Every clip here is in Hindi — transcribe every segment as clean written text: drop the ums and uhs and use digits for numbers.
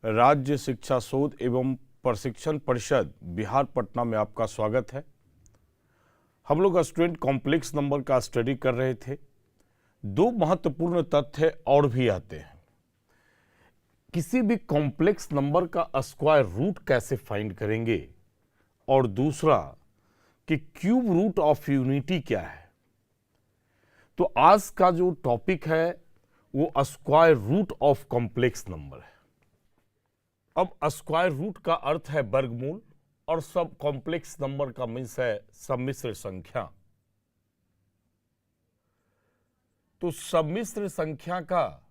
राज्य शिक्षा शोध एवं प्रशिक्षण परिषद बिहार पटना में आपका स्वागत है। हम लोग स्टूडेंट कॉम्प्लेक्स नंबर का स्टडी कर रहे थे। दो महत्वपूर्ण तथ्य और भी आते हैं। किसी भी कॉम्प्लेक्स नंबर का स्क्वायर रूट कैसे फाइंड करेंगे, और दूसरा कि क्यूब रूट ऑफ यूनिटी क्या है। तो आज का जो टॉपिक है वो square root of complex number है। अब स्क्वायर रूट का अर्थ है वर्गमूल और सब कॉम्प्लेक्स नंबर का मीन्स है सम्मिश्र संख्या। तो सम्मिश्र संख्या का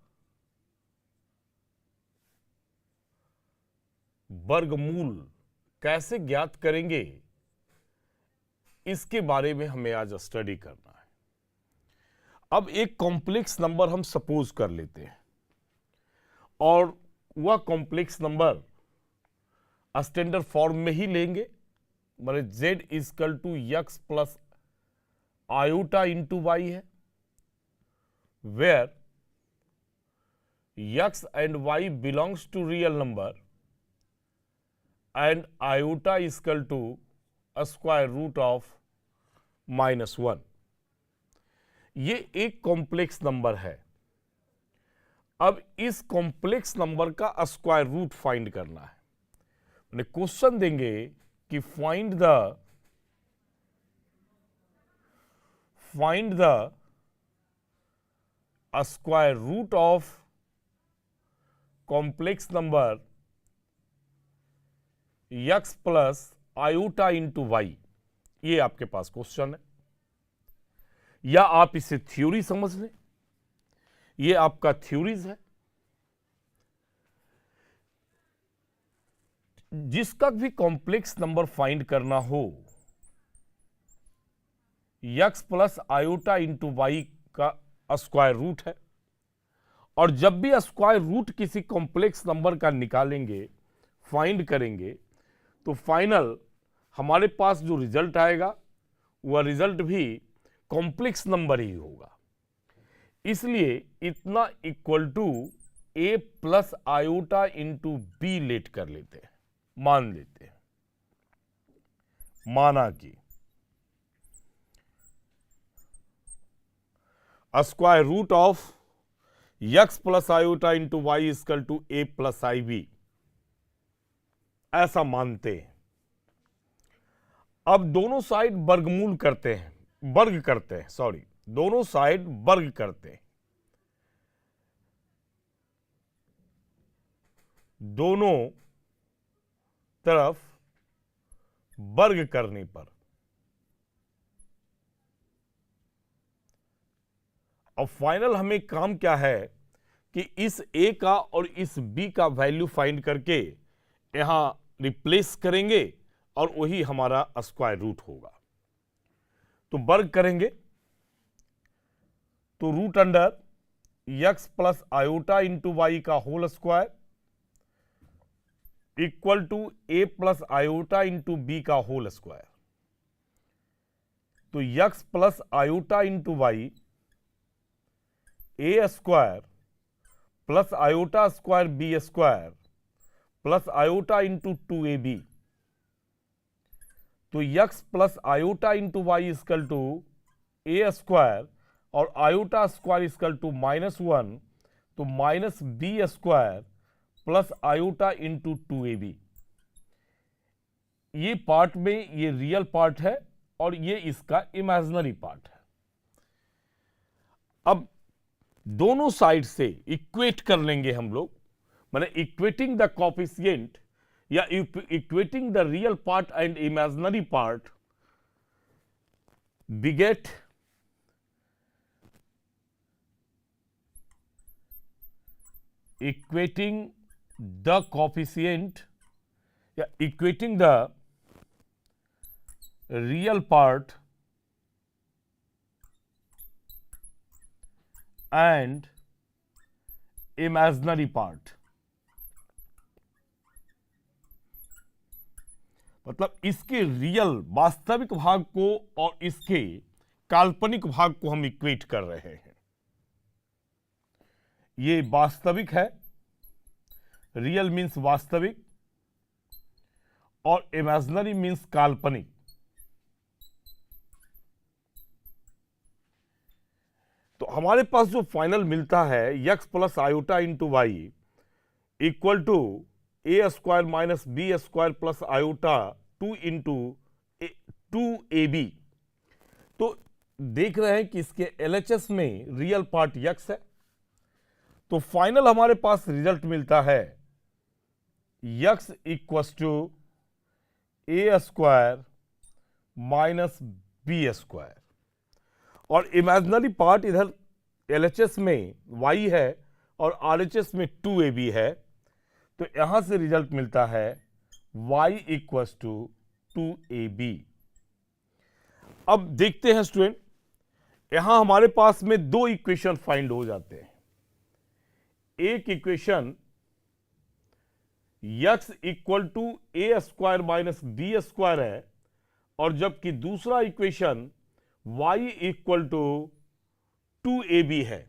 वर्गमूल कैसे ज्ञात करेंगे, इसके बारे में हमें आज स्टडी करना है। अब एक कॉम्प्लेक्स नंबर हम सपोज कर लेते हैं और वह कॉम्प्लेक्स नंबर स्टैंडर्ड फॉर्म में ही लेंगे, मतलब z equal to x plus iota into y है, where x and y belongs to real number and iota equal to square root of -1। ये एक कॉम्प्लेक्स नंबर है। अब इस कॉम्प्लेक्स नंबर का स्क्वायर रूट फाइंड करना है। मैंने क्वेश्चन देंगे कि find the square root of complex number x plus iota into y. ये आपके पास क्वेश्चन है, या आप इसे थ्योरी समझ लें, ये आपका थ्योरीज है। जिसका भी कॉम्प्लेक्स नंबर फाइंड करना हो, x plus iota into y का स्क्वायर रूट है, और जब भी स्क्वायर रूट किसी कॉम्प्लेक्स नंबर का निकालेंगे, फाइंड करेंगे, तो फाइनल हमारे पास जो रिजल्ट आएगा वह रिजल्ट भी कॉम्प्लेक्स नंबर ही होगा। इसलिए इतना equal to a plus iota into B let कर लेते हैं, मान लेते हैं। माना कि square root of x plus iota into y equal to a plus I B, ऐसा मानते हैं। अब दोनों साइड वर्गमूल करते हैं, दोनों साइड वर्ग करते हैं। दोनों तरफ वर्ग करने पर अब फाइनल हमें काम क्या है कि इस a का और इस b का वैल्यू फाइंड करके यहां रिप्लेस करेंगे और वही हमारा स्क्वायर रूट होगा। तो वर्ग करेंगे तो root under x plus iota into y का whole square equal to a plus iota into b का होल स्क्वायर। तो x plus iota into y a square plus iota square B square plus iota into 2ab। तो x plus iota into y equal to a square और आयोटा स्क्वायर इजकल टू -1, तो minus B square plus iota into 2ab। ये पार्ट में ये रियल पार्ट है और ये इसका इमेजिनरी पार्ट है। अब दोनों साइड से इक्वेट कर लेंगे हम लोग, माने इक्वेटिंग द कोफिशिएंट या equating the real part and imaginary part बिगेट equating the coefficient या equating the real part and imaginary part। मतलब इसके रियल वास्तविक भाग को और इसके काल्पनिक भाग को हम इक्वेट कर रहे हैं। ये वास्तविक है, रियल मीन्स वास्तविक और इमेजिनरी मीन्स काल्पनिक। तो हमारे पास जो फाइनल मिलता है x plus iota into y equal to A square minus B square plus iota 2 into 2ab। तो देख रहे हैं कि इसके LHS में रियल पार्ट यक्स है। तो फाइनल हमारे पास रिजल्ट मिलता है x equal to A square minus B square, और इमेजिनरी पार्ट इधर LHS में y है और RHS में 2ab है। तो यहां से रिजल्ट मिलता है y इक्वल टू 2ab। अब देखते हैं स्टूडेंट, यहां हमारे पास में दो इक्वेशन फाइंड हो जाते हैं। एक equation x equal to A square minus B square है, और जबकि दूसरा equation y equal to 2ab है।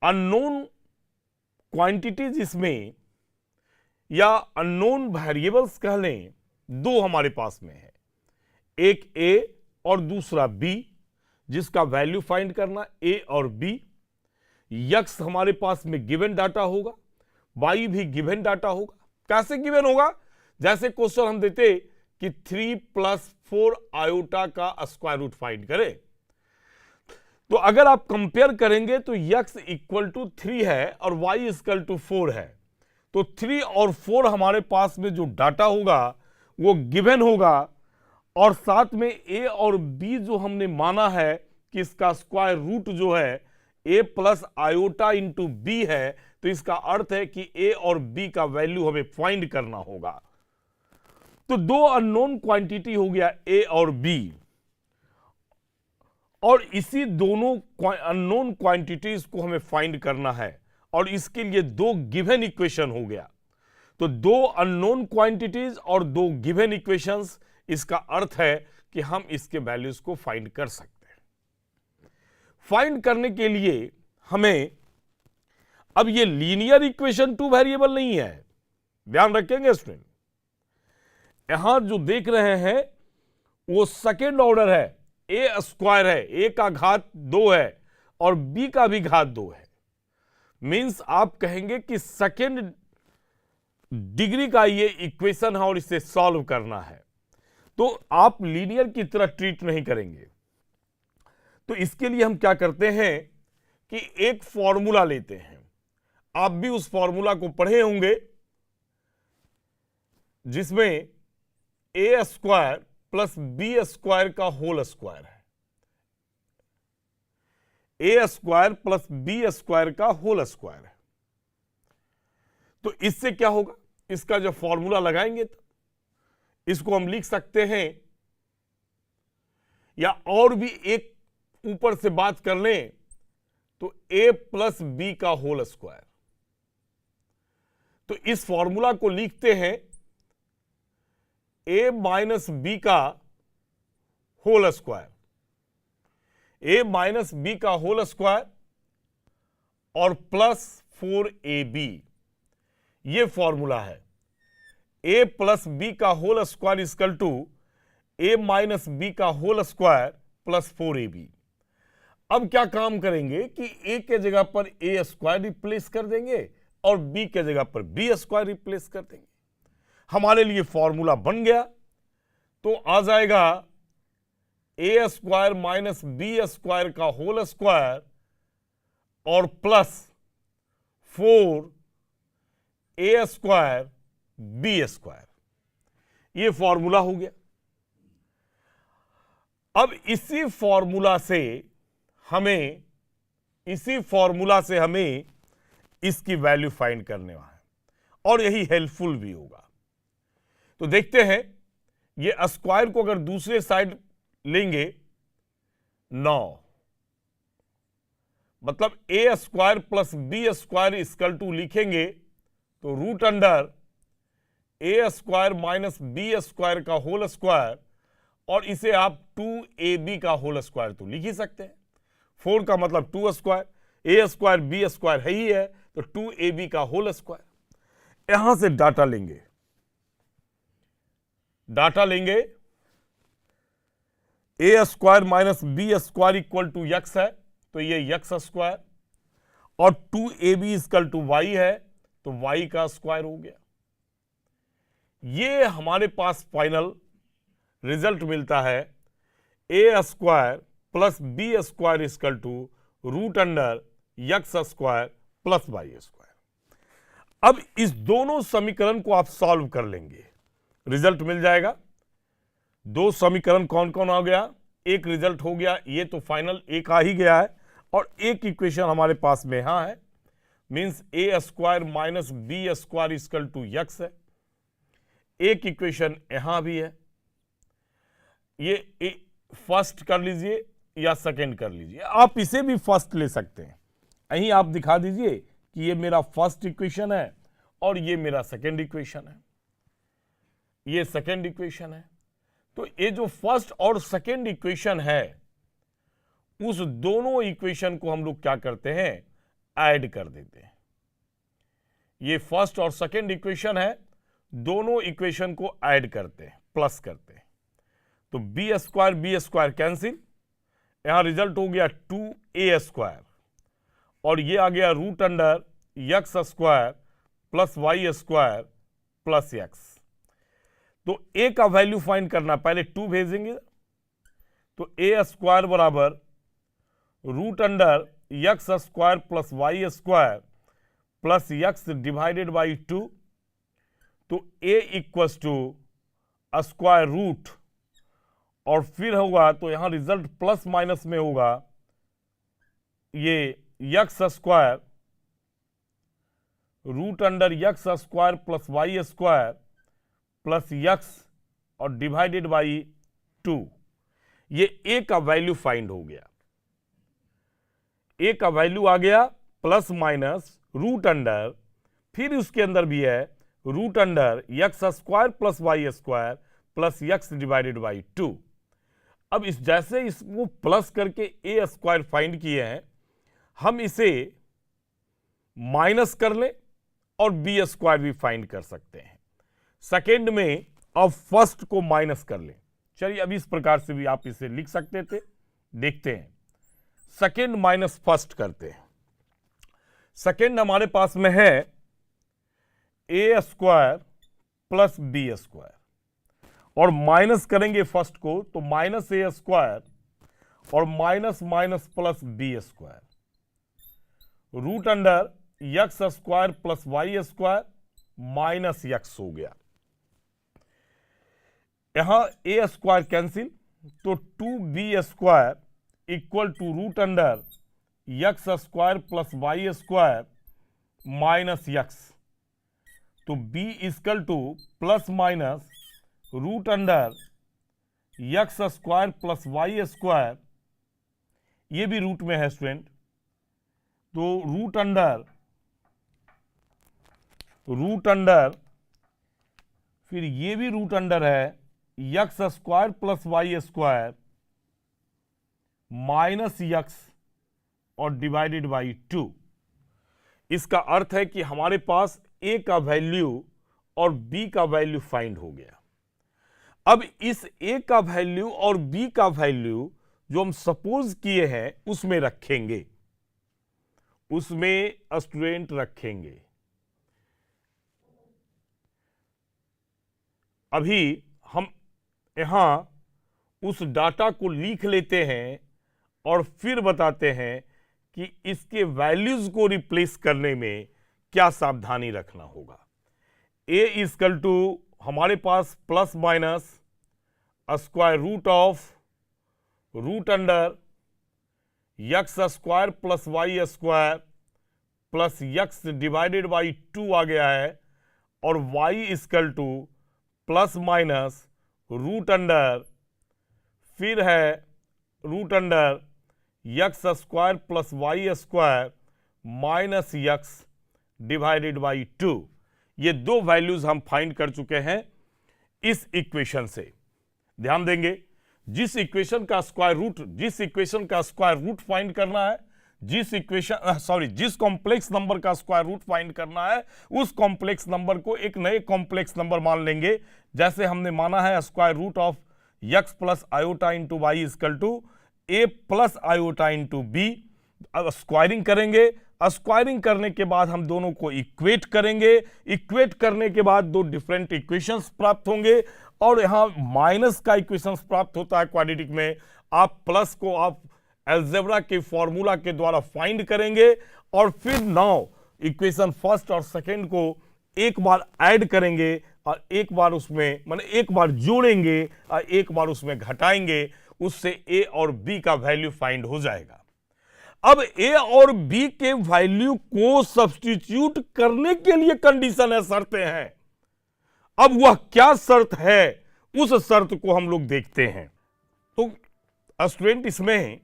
अननोन क्वांटिटीज इसमें या अननोन वेरिएबल्स कह लें, दो हमारे पास में है, एक a और दूसरा b, जिसका वैल्यू फाइंड करना a और b। यक्स हमारे पास में गिवन डाटा होगा, y भी गिवन डाटा होगा। कैसे गिवन होगा? जैसे क्वेश्चन हम देते कि 3 + 4 आयोटा का स्क्वायर रूट फाइंड करें। तो अगर आप कंपेयर करेंगे तो x इक्वल टू 3 है और y इक्वल टू 4 है। तो 3 और 4 हमारे पास में जो डाटा होगा वो गिवन होगा, और साथ में a और b जो हमने माना है कि इसका स्क्वायर रूट जो है a plus iota into B है, तो इसका अर्थ है कि a और b का वैल्यू हमें फाइंड करना होगा। तो दो अननोन क्वांटिटी हो गया a और b, और इसी दोनों अननोन क्वांटिटीज को हमें फाइंड करना है, और इसके लिए दो गिवन इक्वेशन हो गया। तो दो अननोन क्वांटिटीज और दो गिवन इक्वेशंस, इसका अर्थ है कि हम इसके वैल्यूज को फाइंड कर सकते हैं। फाइंड करने के लिए हमें, अब ये लीनियर इक्वेशन 2 वेरिएबल नहीं है, ध्यान रखेंगे स्टूडेंट। यहां जो देख रहे हैं वो सेकेंड ऑर्डर है, ए स्क्वायर है, ए का घात 2 है और बी का भी घात 2 है। मींस आप कहेंगे कि सेकेंड डिग्री का ये इक्वेशन है और इसे सॉल्व करना है। तो आप लीनियर की तरह ट्रीट नहीं करेंगे। तो इसके लिए हम क्या करते हैं कि एक फॉर्मूला लेते हैं। आप भी उस फॉर्मूला को पढ़े होंगे जिसमें ए स्क्वायर प्लस बी स्क्वायर का होल स्क्वायर है। A square plus B square का होल स्क्वायर है। तो इससे क्या होगा, इसका जब फॉर्मूला लगाएंगे तो इसको हम लिख सकते हैं, या और भी एक ऊपर से बात कर लें तो a प्लस बी का होल स्क्वायर। तो इस फॉर्मूला को लिखते हैं a माइनस बी का whole square, a minus B का होल स्क्वायर और प्लस 4ab, ये फॉर्मूला है। a प्लस बी का whole square equal to a minus B का होल स्क्वायर प्लस 4ab। अब क्या काम करेंगे कि a के जगह पर a स्क्वायर रिप्लेस कर देंगे और b के जगह पर b स्क्वायर रिप्लेस कर देंगे। हमारे लिए फॉर्मूला बन गया। तो आ जाएगा a square minus B square का होल स्क्वायर और plus 4 a square B square, ये फॉर्मूला हो गया। अब इसी फॉर्मूला से हमें इसकी वैल्यू फाइंड करने वाला है, और यही हेल्पफुल भी होगा। तो देखते हैं, ये स्क्वायर को अगर दूसरे साइड लेंगे 9, मतलब a square plus B square equal to लिखेंगे तो root under a square minus B square का होल स्क्वायर, और इसे आप 2ab का होल स्क्वायर तो लिख ही सकते हैं। 4 का मतलब 2 square, a square B square है ही है, तो 2ab का होल स्क्वायर। यहां से डाटा लेंगे, a square minus B square equal to x है, तो ये यक्स स्क्वायर, और 2ab इक्वल टू वाई है, तो वाई का स्क्वायर हो गया। ये हमारे पास फाइनल रिजल्ट मिलता है, a square plus B square equal to root under x square plus y square. अब इस दोनों समीकरण को आप सॉल्व कर लेंगे, रिजल्ट मिल जाएगा। दो समीकरण कौन कौन आ गया, एक रिजल्ट हो गया, ये तो फाइनल एक आ ही गया है, और एक इक्वेशन हमारे पास में यहां है, means A square minus B square equal to x है। एक इक्वेशन यहां भी है, ये फर्स्ट कर लीजिए या सेकंड कर लीजिए, आप इसे भी फर्स्ट ले सकते हैं। यहीं आप दिखा दीजिए कि ये मेरा फर्स्ट इक्वेशन है और ये मेरा सेकंड इक्वेशन है, ये सेकंड इक्वेशन है। तो ये जो फर्स्ट और सेकंड इक्वेशन है, उस दोनों इक्वेशन को हम लोग क्या करते हैं, ऐड कर देते हैं। ये फर्स्ट और सेकंड इक्वेशन है, दोनों इक्वेशन को ऐड करते हैं, प्लस करते हैं, तो बी स्क्वायर कैंसिल, यहां रिजल्ट हो गया 2a स्क्वायर, और ये आ गया root under x square plus y square plus x. तो ए का वैल्यू फाइंड करना, पहले 2 भेजेंगे, तो ए स्क्वायर बराबर root under x square plus y square plus x divided by 2, तो A equals to square root, और फिर होगा तो यहां रिजल्ट प्लस माइनस में होगा, ये x square root under x square plus y square plus x और डिवाइडेड बाई 2। ये ए का वैल्यू फाइंड हो गया, ए का वैल्यू आ गया प्लस माइनस रूट अंडर, फिर उसके अंदर भी है root under x square plus y square plus x divided by 2। अब इस जैसे इसको प्लस करके ए स्क्वायर फाइंड किए हैं, हम इसे माइनस कर लें और बी स्क्वायर भी फाइंड कर सकते हैं। सेकेंड में अब फर्स्ट को माइनस कर लें, चलिए अब इस प्रकार से भी आप इसे लिख सकते थे, देखते हैं। सेकेंड माइनस फर्स्ट करते हैं, सेकेंड हमारे पास में है a square plus B square, और माइनस करेंगे फर्स्ट को, तो माइनस ए स्क्वायर और minus minus plus B square, root under x square plus y square minus x हो गया। यहां ए स्क्वायर कैंसिल, तो 2b square equal to root under x square plus y square minus x, तो b equal to plus minus root under x square plus y square, ये भी रूट में है स्टूडेंट, तो रूट अंडर फिर ये भी रूट अंडर है x square plus y square minus x और डिवाइडेड बाई 2। इसका अर्थ है कि हमारे पास ए का वैल्यू और बी का वैल्यू फाइंड हो गया। अब इस ए का वैल्यू और बी का वैल्यू जो हम सपोज किए हैं उसमें रखेंगे, उसमें स्टूडेंट रखेंगे। अभी हम यहां उस डाटा को लिख लेते हैं और फिर बताते हैं कि इसके वैल्यूज को रिप्लेस करने में क्या सावधानी रखना होगा। ए इक्वल टू हमारे पास plus minus square root of root under x square plus y square plus x divided by 2 आ गया है, और y equal to plus minus root under फिर है root under x square plus y square minus x divided by 2। ये दो वैल्यूज हम फाइंड कर चुके हैं इस इक्वेशन से। ध्यान देंगे, जिस इक्वेशन का स्क्वायर रूट फाइंड करना है, जिस कॉम्प्लेक्स नंबर का स्क्वायर रूट फाइंड करना है उस कॉम्प्लेक्स नंबर को एक नए कॉम्प्लेक्स नंबर मान लेंगे। जैसे हमने माना है square root of x plus iota into y equal to a plus iota into b. अब स्क्वायरिंग करेंगे, स्क्वायरिंग करने के बाद हम दोनों को इक्वेट करेंगे, इक्वेट करने के बाद दो डिफरेंट इक्वेशंस प्राप्त होंगे और यहां माइनस का इक्वेशंस प्राप्त होता है क्वाड्रेटिक में। आप प्लस को आप अलजेब्रा के फॉर्मूला के द्वारा फाइंड करेंगे और फिर नाउ इक्वेशन फर्स्ट और सेकंड को एक बार ऐड करेंगे और एक बार उसमें माने एक बार जोड़ेंगे और एक बार उसमें घटाएंगे, उससे ए और बी का वैल्यू फाइंड हो जाएगा। अब ए और बी के वैल्यू को सब्स्टिट्यूट करने के लिए कंडीशन है, शर्तें हैं। अब वह क्या शर्त है उस शर्त को हम लोग देखते हैं। तो स्टूडेंट इसमें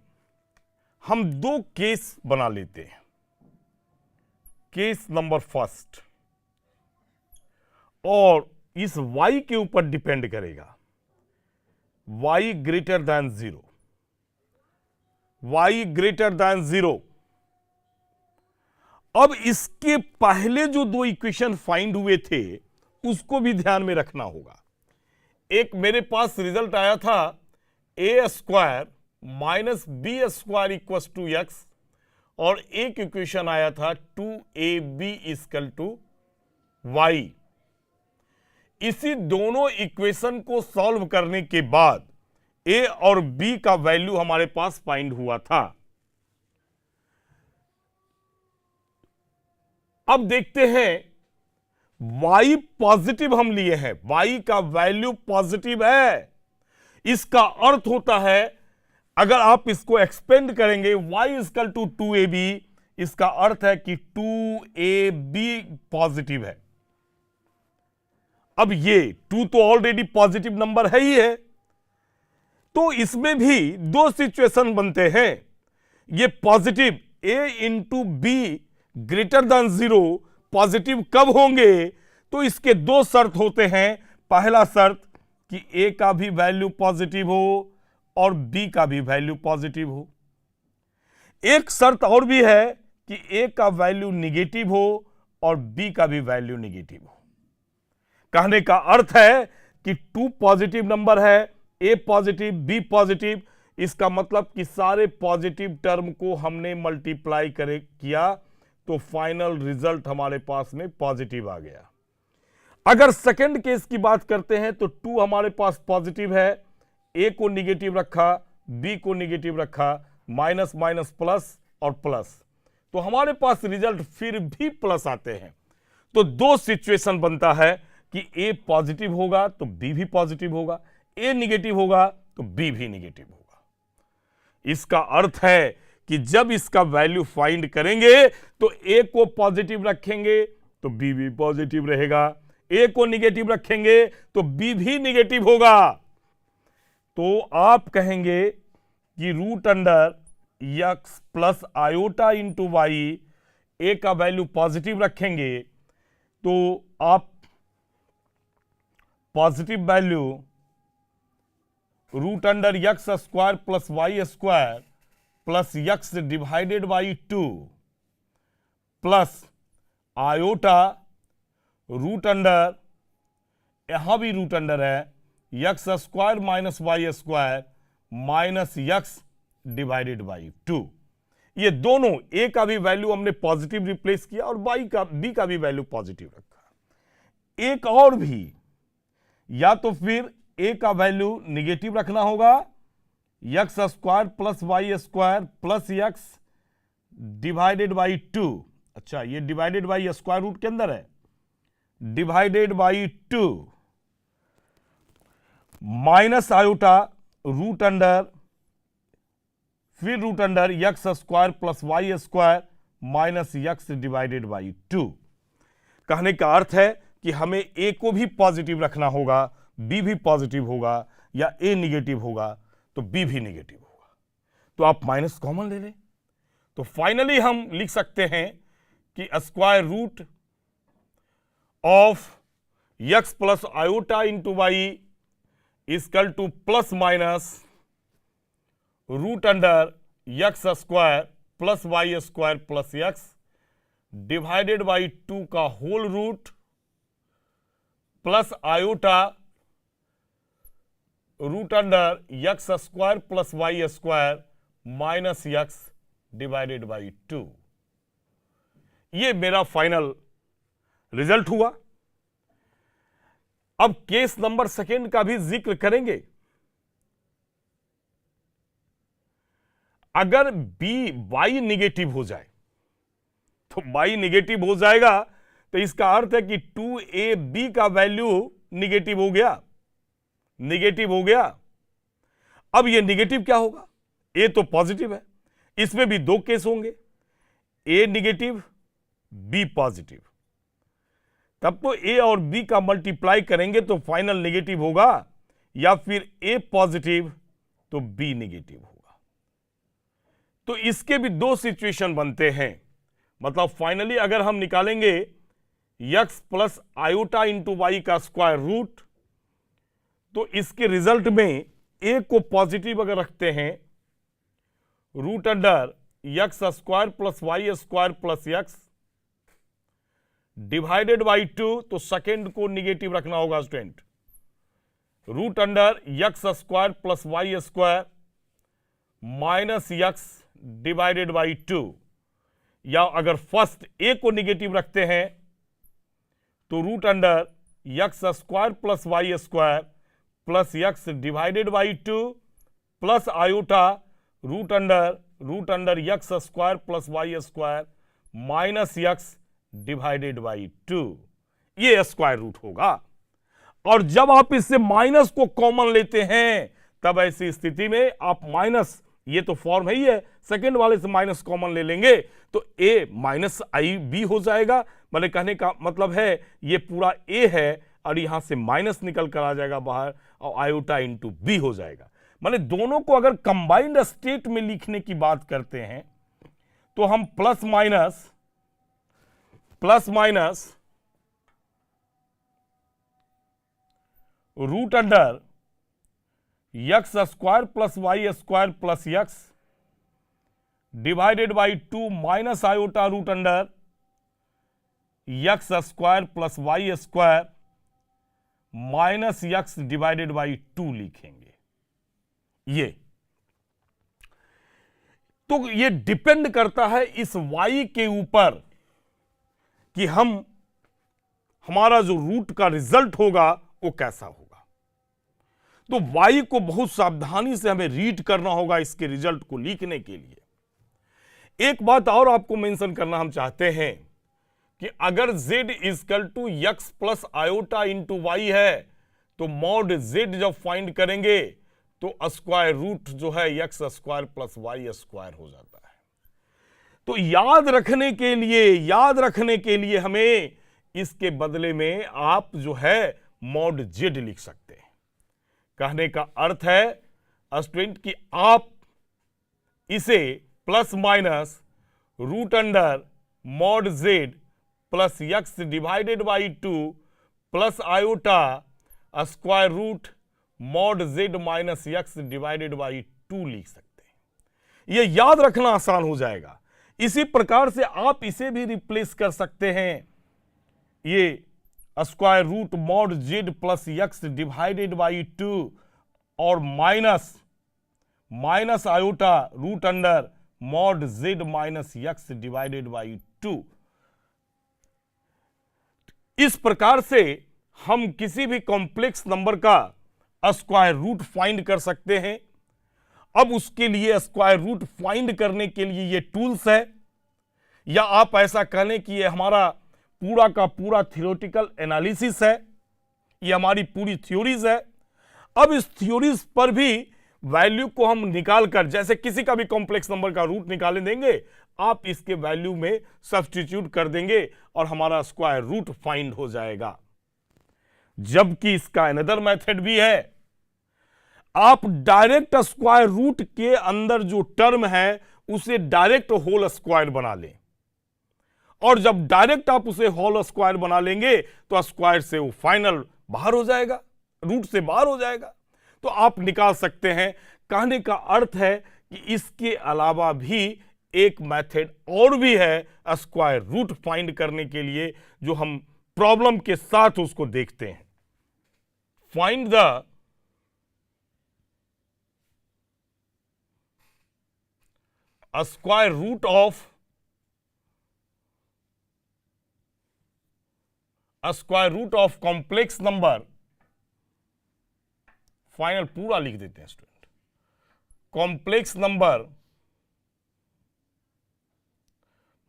हम दो केस बना लेते हैं। केस नंबर फर्स्ट, और इस y के ऊपर डिपेंड करेगा, y greater than 0, y greater than 0। अब इसके पहले जो दो इक्वेशन फाइंड हुए थे उसको भी ध्यान में रखना होगा। एक मेरे पास रिजल्ट आया था a square minus B square equal to x, और एक इक्वेशन आया था 2ab इक्वल टू वाई। इसी दोनों इक्वेशन को सॉल्व करने के बाद ए और बी का वैल्यू हमारे पास फाइंड हुआ था। अब देखते हैं y पॉजिटिव हम लिए हैं, y का वैल्यू पॉजिटिव है। इसका अर्थ होता है अगर आप इसको एक्सपेंड करेंगे y इक्वल टू 2ab, इसका अर्थ है कि 2ab पॉजिटिव है। अब ये 2 तो ऑलरेडी पॉजिटिव नंबर है ही है, तो इसमें भी दो सिचुएशन बनते हैं। ये positive a into be greater than 0 positive कब होंगे? तो इसके दो शर्त होते हैं। पहला शर्त कि a का भी वैल्यू पॉजिटिव हो और b का भी वैल्यू पॉजिटिव हो। एक शर्त और भी है कि a का वैल्यू निगेटिव हो और b का भी वैल्यू निगेटिव हो। कहने का अर्थ है कि 2 पॉजिटिव नंबर है, a पॉजिटिव b पॉजिटिव, इसका मतलब कि सारे पॉजिटिव टर्म को हमने मल्टीप्लाई किया तो फाइनल रिजल्ट हमारे पास में पॉजिटिव आ गया। अगर सेकंड केस की बात करते हैं तो 2 हमारे पास पॉजिटिव है, a को निगेटिव रखा, b को निगेटिव रखा, माइनस माइनस प्लस और प्लस, तो हमारे पास रिजल्ट फिर भी प्लस आते हैं। तो दो सिचुएशन बनता है कि a पॉजिटिव होगा तो b भी पॉजिटिव होगा, a निगेटिव होगा तो b भी निगेटिव होगा। इसका अर्थ है कि जब इसका वैल्यू फाइंड करेंगे तो a को पॉजिटिव रखेंगे तो b भी पॉजिटिव रहेगा, a को निगेटिव रखेंगे तो b भी निगेटिव होगा। तो आप कहेंगे कि root under x plus iota into y, a का वैल्यू पॉजिटिव रखेंगे तो आप positive value root under x square plus y square plus x divided by 2 plus iota root under, यहां भी रूट अंडर है, x square minus y square minus x divided by 2। ये दोनों ए का भी वैल्यू हमने पॉजिटिव रिप्लेस किया और बी का भी वैल्यू पॉजिटिव रखा। एक और भी, या तो फिर a का वैल्यू निगेटिव रखना होगा, x square plus y square plus x divided by 2। अच्छा, ये डिवाइडेड बाई स्क्वायर रूट के अंदर है, divided by 2 minus iota root under, फिर root under x square plus y square minus x divided by 2। कहने का अर्थ है कि हमें a को भी पॉजिटिव रखना होगा, b भी पॉजिटिव होगा, या a निगेटिव होगा तो b भी निगेटिव होगा। तो आप माइनस कॉमन ले लें तो फाइनली हम लिख सकते हैं कि square root of x plus iota into y equal to plus minus root under x square plus y square plus x divided by 2 का whole root plus iota root under x square plus y square minus x divided by 2। ये मेरा फाइनल रिजल्ट हुआ। अब केस नंबर सेकेंड का भी जिक्र करेंगे। अगर बी वाई निगेटिव हो जाए तो वाई निगेटिव हो जाएगा तो इसका अर्थ है कि 2ab का वैल्यू निगेटिव हो गया, निगेटिव हो गया। अब ये निगेटिव क्या होगा? ए तो पॉजिटिव है, इसमें भी दो केस होंगे, ए निगेटिव बी पॉजिटिव। तब तो ए और बी का मल्टीप्लाई करेंगे तो फाइनल निगेटिव होगा, या फिर ए पॉजिटिव तो बी निगेटिव होगा। तो इसके भी दो सिचुएशन बनते हैं। मतलब फाइनली अगर हम निकालेंगे x plus iota into y का स्क्वायर रूट, तो इसके रिजल्ट में a को पॉजिटिव अगर रखते हैं, root under x square plus y square plus x divided by 2, तो सेकेंड को निगेटिव रखना होगा student, root under x square plus y square minus x divided by 2। या अगर फर्स्ट ए को निगेटिव रखते हैं तो root under x square plus y square plus x divided by 2 plus iota root under x square plus y square minus x divided by 2। ये स्क्वायर रूट होगा। और जब आप इससे माइनस को कॉमन लेते हैं तब ऐसी स्थिति में आप माइनस, ये तो फॉर्म है ही है, सेकेंड वाले से माइनस कॉमन ले लेंगे तो a माइनस आई बी हो जाएगा। मैंने कहने का मतलब है ये पूरा a है और यहां से माइनस निकल कर आ जाएगा बाहर और आयोटा इंटू बी हो जाएगा। माने दोनों को अगर कंबाइंड स्टेट में लिखने की बात करते हैं तो हम plus minus root under x square plus y square plus x divided by 2 minus iota root under x square plus y square minus x divided by 2 लिखेंगे। ये तो ये डिपेंड करता है इस y के ऊपर कि हमारा जो रूट का रिजल्ट होगा वो कैसा होगा। तो y को बहुत सावधानी से हमें रीड करना होगा इसके रिजल्ट को लिखने के लिए। एक बात और आपको मेंशन करना हम चाहते हैं कि अगर z equal to x plus iota into y है तो मॉड z जब फाइंड करेंगे तो स्क्वायर रूट जो है x square plus y square हो जाता है। तो याद रखने के लिए हमें इसके बदले में आप जो है मॉड z लिख सकते हैं। कहने का अर्थ है स्टूडेंट कि आप इसे plus minus root under mod z plus x divided by 2 plus iota square root mod z minus x divided by 2 लिख सकते हैं। यह याद रखना आसान हो जाएगा। इसी प्रकार से आप इसे भी रिप्लेस कर सकते हैं, ये square root mod z plus x divided by 2 और minus iota root under mod z minus x divided by 2। इस प्रकार से हम किसी भी कॉम्प्लेक्स नंबर का स्क्वायर रूट फाइंड कर सकते हैं। अब उसके लिए स्क्वायर रूट फाइंड करने के लिए ये टूल्स है, या आप ऐसा कहने कि ये हमारा पूरा का पूरा थ्योरेटिकल एनालिसिस है, ये हमारी पूरी थ्योरीज है। अब इस थ्योरीज पर भी वैल्यू को हम निकाल कर, जैसे किसी का भी कॉम्प्लेक्स नंबर का रूट निकाले देंगे, आप इसके वैल्यू में सब्स्टिट्यूट कर देंगे और हमारा स्क्वायर रूट फाइंड हो जाएगा। जबकि इसका अनदर मेथड भी है, आप डायरेक्ट स्क्वायर रूट के अंदर जो टर्म है उसे डायरेक्ट होल स्क्वायर बना लें, और जब डायरेक्ट आप उसे होल स्क्वायर बना लेंगे तो स्क्वायर से वो फाइनल बाहर हो जाएगा, रूट से बाहर हो जाएगा, तो आप निकाल सकते हैं। कहने का अर्थ है कि इसके अलावा भी एक मेथड और भी है स्क्वायर रूट फाइंड करने के लिए, जो हम प्रॉब्लम के साथ उसको देखते हैं। Find the square root of complex number. Final पूरा लिख देते हैं स्टूडेंट। कॉम्प्लेक्स नंबर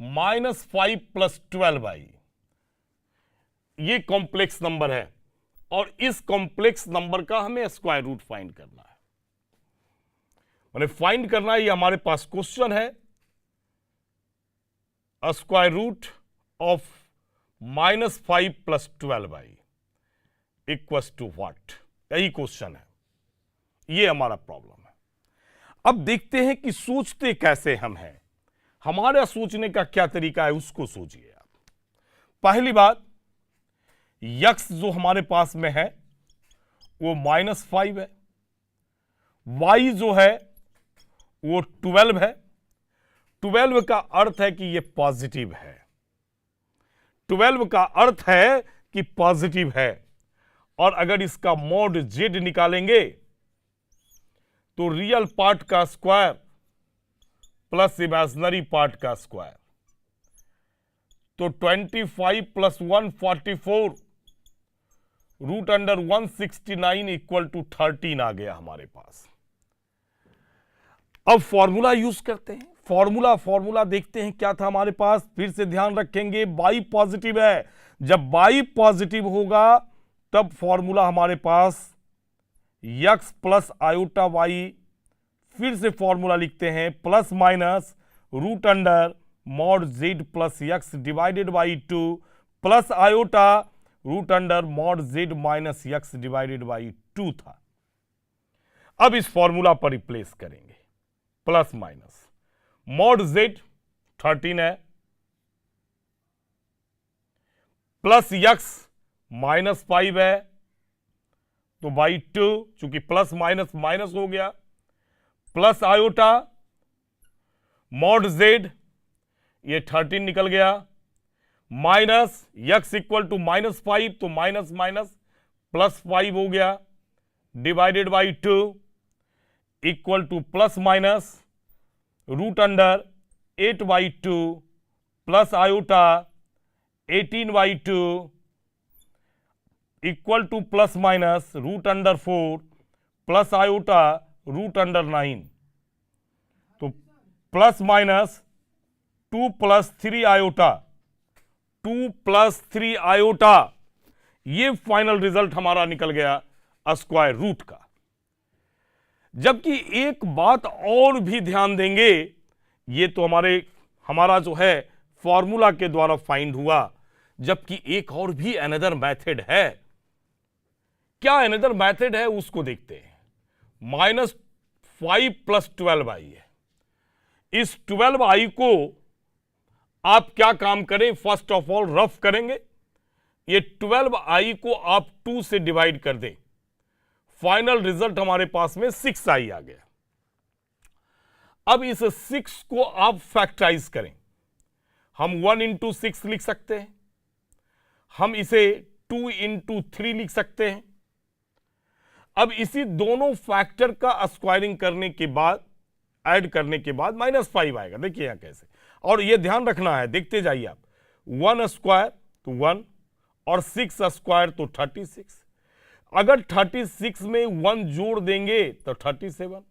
-5 + 12i, ये कॉम्प्लेक्स नंबर है और इस कॉम्प्लेक्स नंबर का हमें स्क्वायर रूट फाइंड करना है। मैंने फाइंड करना है, ये हमारे पास क्वेश्चन है। Square root of -5 + 12i equals to what, यही क्वेश्चन है, ये हमारा प्रॉब्लम है। अब देखते हैं कि सोचते कैसे हम हैं, हमारा सोचने का क्या तरीका है उसको सोचिए आप। पहली बात, यक्स जो हमारे पास में है वो -5 है, वाई जो है वो 12 है। 12 का अर्थ है कि ये पॉजिटिव है, 12 का अर्थ है कि पॉजिटिव है। और अगर इसका मॉड जेड निकालेंगे तो रियल पार्ट का स्क्वायर प्लस इमेजिनरी पार्ट का स्क्वायर, तो 25 + 1 44 √169 इक्वल टू 13 आ गया हमारे पास। अब फॉर्मूला यूज करते हैं। फॉर्मूला देखते हैं क्या था हमारे पास, फिर से ध्यान रखेंगे बाई पॉजिटिव है। जब बाई पॉजिटिव होगा तब फॉर्मूला हमारे पास यक्स प्लस आयोटा वाई, फिर से फॉर्मूला लिखते हैं plus minus √mod z plus x divided by 2 plus iota √mod z minus x divided by 2 था। अब इस फॉर्मूला पर रिप्लेस करेंगे, प्लस माइनस mod z 13 है, प्लस यक्स -5 है, तो बाई 2, चूंकि प्लस माइनस माइनस हो गया, प्लस आयोटा mod z, ये 13 निकल गया, माइनस यक्स इक्वल टू -5, तो माइनस माइनस +5 हो गया, divided by 2 equal to plus minus √8/2 plus iota 18/2 equal to plus minus √4 plus iota √9, तो प्लस माइनस 2 + 3 आयोटा, 2 + 3 आयोटा, ये फाइनल रिजल्ट हमारा निकल गया स्क्वायर रूट का। जबकि एक बात और भी ध्यान देंगे, ये तो हमारा जो है फॉर्मूला के द्वारा फाइंड हुआ, जबकि एक और भी अनदर मेथड है। क्या अनदर मेथड है उसको देखते हैं। -5 + 12i है। इस 12i को आप क्या काम करें, फर्स्ट ऑफ ऑल रफ करेंगे। ये 12i को आप 2 से डिवाइड कर दें, फाइनल रिजल्ट हमारे पास में 6i आ गया। अब इस 6 को आप फैक्टराइज करें, हम 1 × 6 लिख सकते हैं, हम इसे 2 × 3 लिख सकते हैं। अब इसी दोनों फैक्टर का स्क्वायरिंग करने के बाद, ऐड करने के बाद -5 आएगा। देखिए यहां कैसे, और यह ध्यान रखना है, देखते जाइए आप, 1 स्क्वायर तो 1 और 6 स्क्वायर तो 36। अगर 36 में 1 जोड़ देंगे तो 37,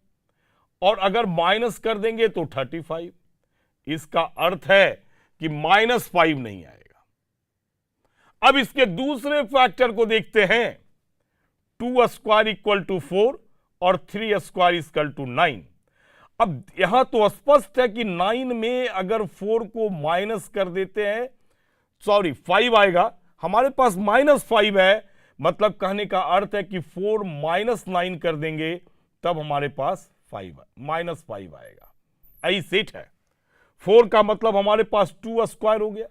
और अगर माइनस कर देंगे तो 35। इसका अर्थ है कि -5 नहीं आएगा। अब इसके दूसरे फैक्टर को देखते हैं, 2 स्क्वायर इक्वल टू 4 और 3 स्क्वायर इक्वल टू 9। अब यहां तो स्पष्ट है कि 9 में अगर 4 को माइनस कर देते हैं, 5 आएगा, हमारे पास -5 है, मतलब कहने का अर्थ है कि 4 - 9 कर देंगे तब हमारे पास -5 आएगा। ऐसी सेट है। 4 का मतलब हमारे पास 2 स्क्वायर हो गया,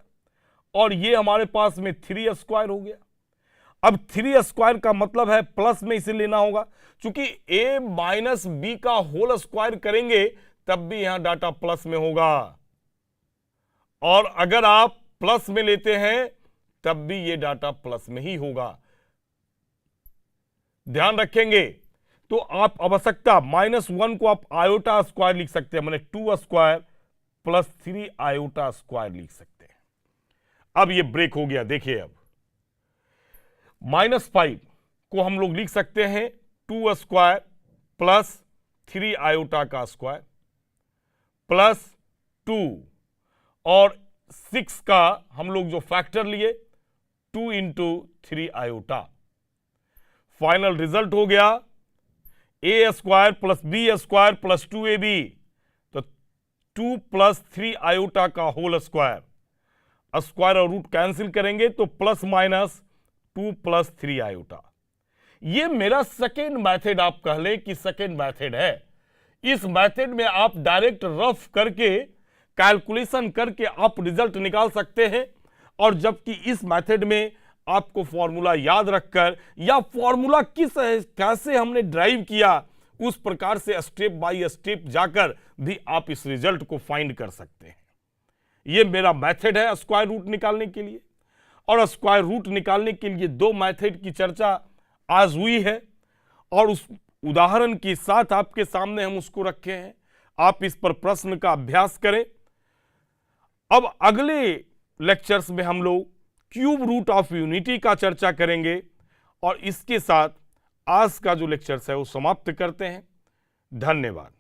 और ये हमारे पास में 3 स्क्वायर हो गया। अब 3 स्क्वायर का मतलब है प्लस में इसे लेना होगा, क्योंकि a - b का होल स्क्वायर करेंगे तब भी यहां डाटा प्लस में होगा, और अगर आप प्लस में लेते हैं तब भी ये डाटा प्लस में ही होगा। ध्यान रखेंगे। तो आप आवश्यकता -1 को आप आयोटा स्क्वायर लिख सकते हैं, माने 2 स्क्वायर प्लस 3 आयोटा स्क्वायर लिख सकते हैं। अब ये ब्रेक हो गया। देखिए अब -5 को हम लोग लिख सकते हैं 2 स्क्वायर प्लस 3 आयोटा का स्क्वायर प्लस 2, और 6 का हम लोग जो फैक्टर लिए 2 इंटू 3 आयोटा। फाइनल रिजल्ट हो गया a square plus B square plus 2ab, तो 2 प्लस 3 आयोटा का होल स्क्वायर, स्क्वायर और रूट कैंसिल करेंगे तो प्लस माइनस 2 प्लस 3 आयोटा। ये मेरा सेकेंड मेथड, आप कह ले कि सेकेंड मेथड है। इस मेथड में आप डायरेक्ट रफ करके कैलकुलेशन करके आप रिजल्ट निकाल सकते हैं, और जबकि इस मेथड में आपको फॉर्मूला याद रखकर या फॉर्मूला कैसे हमने ड्राइव किया उस प्रकार से स्टेप बाय स्टेप जाकर भी आप इस रिजल्ट को फाइंड कर सकते हैं। यह मेरा मेथड है स्क्वायर रूट निकालने के लिए, और स्क्वायर रूट निकालने के लिए 2 मेथड की चर्चा आज हुई है, और उस उदाहरण के साथ आपके सामने हम उसको रखे हैं। आप इस पर प्रश्न का अभ्यास करें। अब अगले लेक्चर्स में हम लोग क्यूब रूट ऑफ यूनिटी का चर्चा करेंगे, और इसके साथ आज का जो लेक्चर्स है वो समाप्त करते हैं। धन्यवाद।